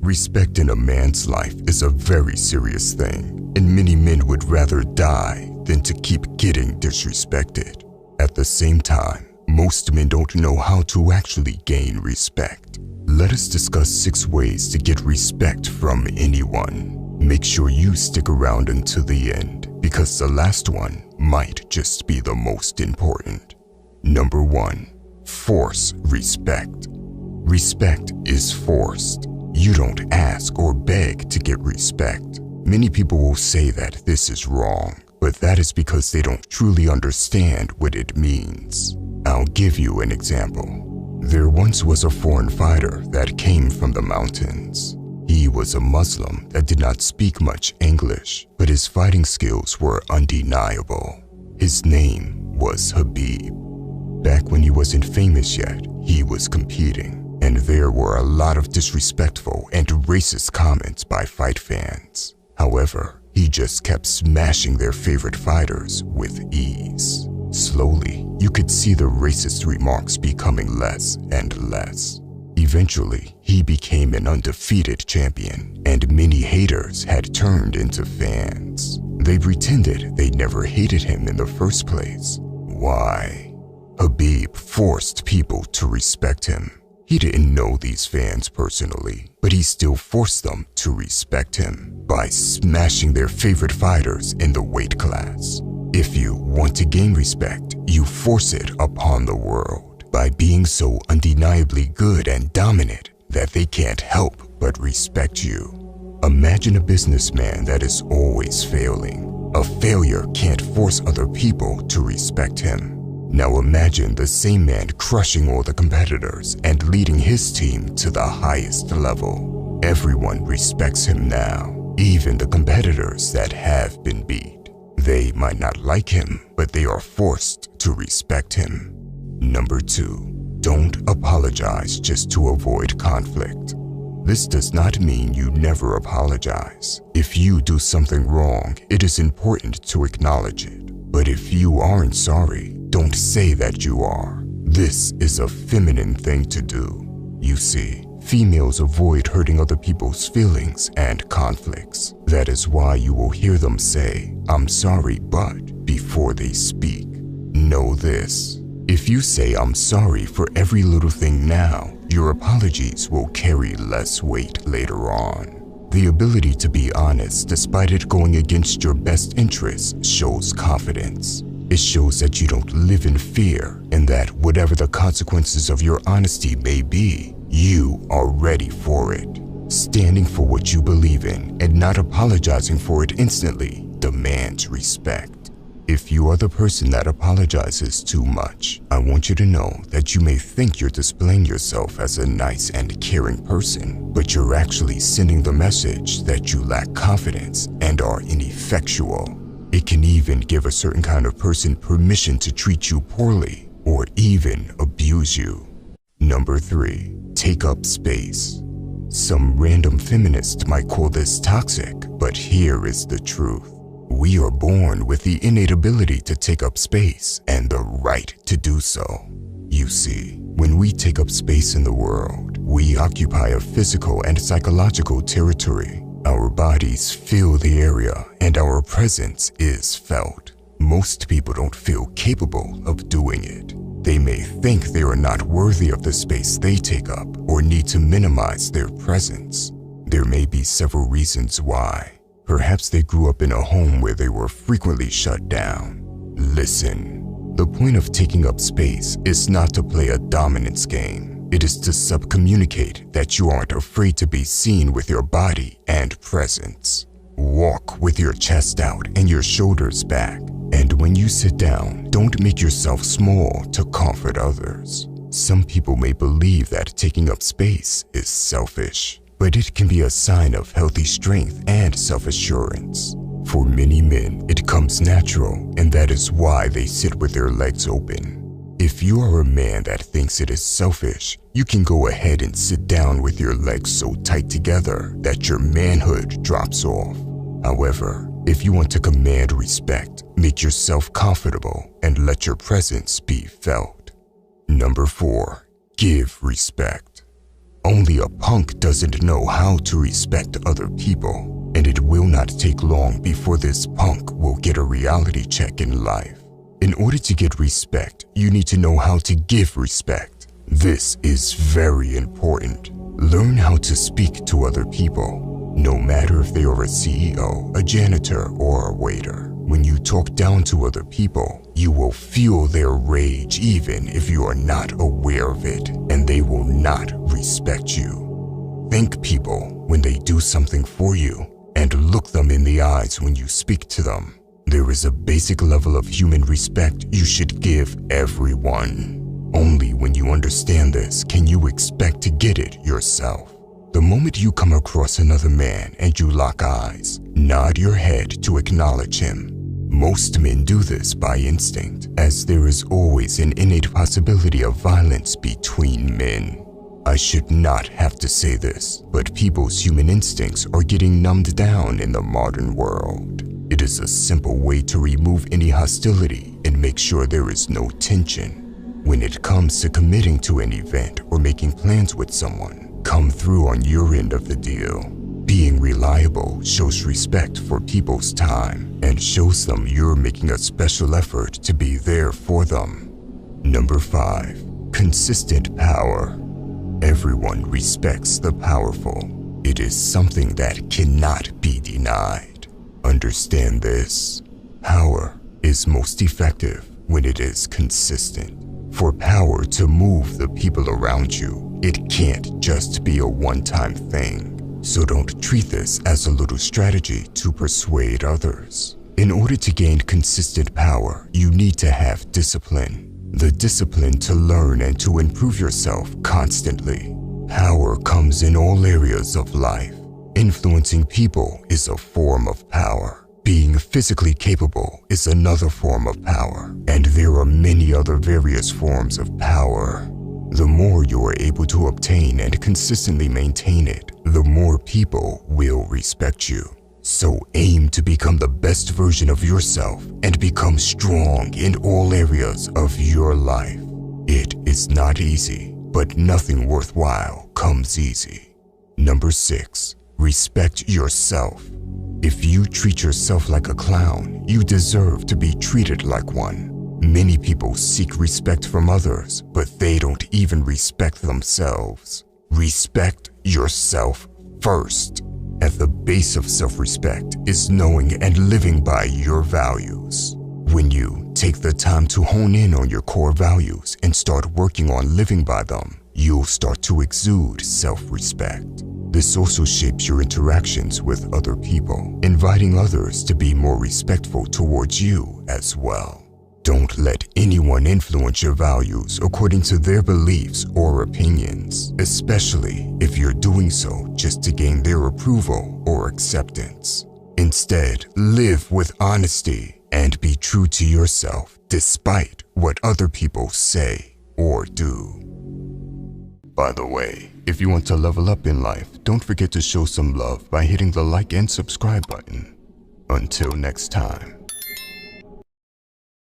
Respect in a man's life is a very serious thing, and many men would rather die than to keep getting disrespected. At the same time, most men don't know how to actually gain respect. Let us discuss 6 ways to get respect from anyone. Make sure you stick around until the end, because the last one might just be the most important. Number 1. Force respect. Respect is forced. You don't ask or beg to get respect. Many people will say that this is wrong, but that is because they don't truly understand what it means. I'll give you an example. There once was a foreign fighter that came from the mountains. He was a Muslim that did not speak much English, but his fighting skills were undeniable. His name was Habib. Back when he wasn't famous yet, he was competing, and there were a lot of disrespectful and racist comments by fight fans. However, he just kept smashing their favorite fighters with ease. Slowly, you could see the racist remarks becoming less and less. Eventually, he became an undefeated champion, and many haters had turned into fans. They pretended they never hated him in the first place. Why? Habib forced people to respect him. He didn't know these fans personally, but he still forced them to respect him by smashing their favorite fighters in the weight class. If you want to gain respect, you force it upon the world by being so undeniably good and dominant that they can't help but respect you. Imagine a businessman that is always failing. A failure can't force other people to respect him. Now imagine the same man crushing all the competitors and leading his team to the highest level. Everyone respects him now, even the competitors that have been beat. They might not like him, but they are forced to respect him. Number 2. Don't apologize just to avoid conflict. This does not mean you never apologize. If you do something wrong, it is important to acknowledge it. But if you aren't sorry, don't say that you are. This is a feminine thing to do. You see, females avoid hurting other people's feelings and conflicts. That is why you will hear them say, "I'm sorry, but," before they speak. Know this. If you say "I'm sorry" for every little thing now, your apologies will carry less weight later on. The ability to be honest despite it going against your best interests shows confidence. It shows that you don't live in fear and that whatever the consequences of your honesty may be, you are ready for it. Standing for what you believe in and not apologizing for it instantly demands respect. If you are the person that apologizes too much, I want you to know that you may think you're displaying yourself as a nice and caring person, but you're actually sending the message that you lack confidence and are ineffectual. It can even give a certain kind of person permission to treat you poorly or even abuse you. Number 3. Take up space. Some random feminist might call this toxic, but here is the truth. We are born with the innate ability to take up space and the right to do so. You see, when we take up space in the world, we occupy a physical and psychological territory. Our bodies fill the area and our presence is felt. Most people don't feel capable of doing it. They may think they are not worthy of the space they take up or need to minimize their presence. There may be several reasons why. Perhaps they grew up in a home where they were frequently shut down. Listen, the point of taking up space is not to play a dominance game. It is to subcommunicate that you aren't afraid to be seen with your body and presence. Walk with your chest out and your shoulders back. And when you sit down, don't make yourself small to comfort others. Some people may believe that taking up space is selfish, but it can be a sign of healthy strength and self-assurance. For many men, it comes natural, and that is why they sit with their legs open. If you are a man that thinks it is selfish, you can go ahead and sit down with your legs so tight together that your manhood drops off. However, if you want to command respect, make yourself comfortable and let your presence be felt. Number 4, give respect. Only a punk doesn't know how to respect other people, and it will not take long before this punk will get a reality check in life. In order to get respect, you need to know how to give respect. This is very important. Learn how to speak to other people, no matter if they are a CEO, a janitor, or a waiter. When you talk down to other people, you will feel their rage even if you are not aware of it, and they will not respect you. Thank people when they do something for you, and look them in the eyes when you speak to them. There is a basic level of human respect you should give everyone. Only when you understand this can you expect to get it yourself. The moment you come across another man and you lock eyes, nod your head to acknowledge him. Most men do this by instinct, as there is always an innate possibility of violence between men. I should not have to say this, but people's human instincts are getting numbed down in the modern world. It is a simple way to remove any hostility and make sure there is no tension. When it comes to committing to an event or making plans with someone, come through on your end of the deal. Being reliable shows respect for people's time and shows them you're making a special effort to be there for them. Number 5. Consistent power. Everyone respects the powerful. It is something that cannot be denied. Understand this. Power is most effective when it is consistent. For power to move the people around you, it can't just be a one-time thing. So don't treat this as a little strategy to persuade others. In order to gain consistent power, you need to have discipline. The discipline to learn and to improve yourself constantly. Power comes in all areas of life. Influencing people is a form of power. Being physically capable is another form of power. And there are many other various forms of power. The more you are able to obtain and consistently maintain it, the more people will respect you. So aim to become the best version of yourself and become strong in all areas of your life. It is not easy, but nothing worthwhile comes easy. Number 6. Respect yourself. If you treat yourself like a clown, you deserve to be treated like one. Many people seek respect from others, but they don't even respect themselves. Respect yourself first. At the base of self-respect is knowing and living by your values. When you take the time to hone in on your core values and start working on living by them, you'll start to exude self-respect. This also shapes your interactions with other people, inviting others to be more respectful towards you as well. Don't let anyone influence your values according to their beliefs or opinions, especially if you're doing so just to gain their approval or acceptance. Instead, live with honesty and be true to yourself despite what other people say or do. By the way, if you want to level up in life, don't forget to show some love by hitting the like and subscribe button. Until next time.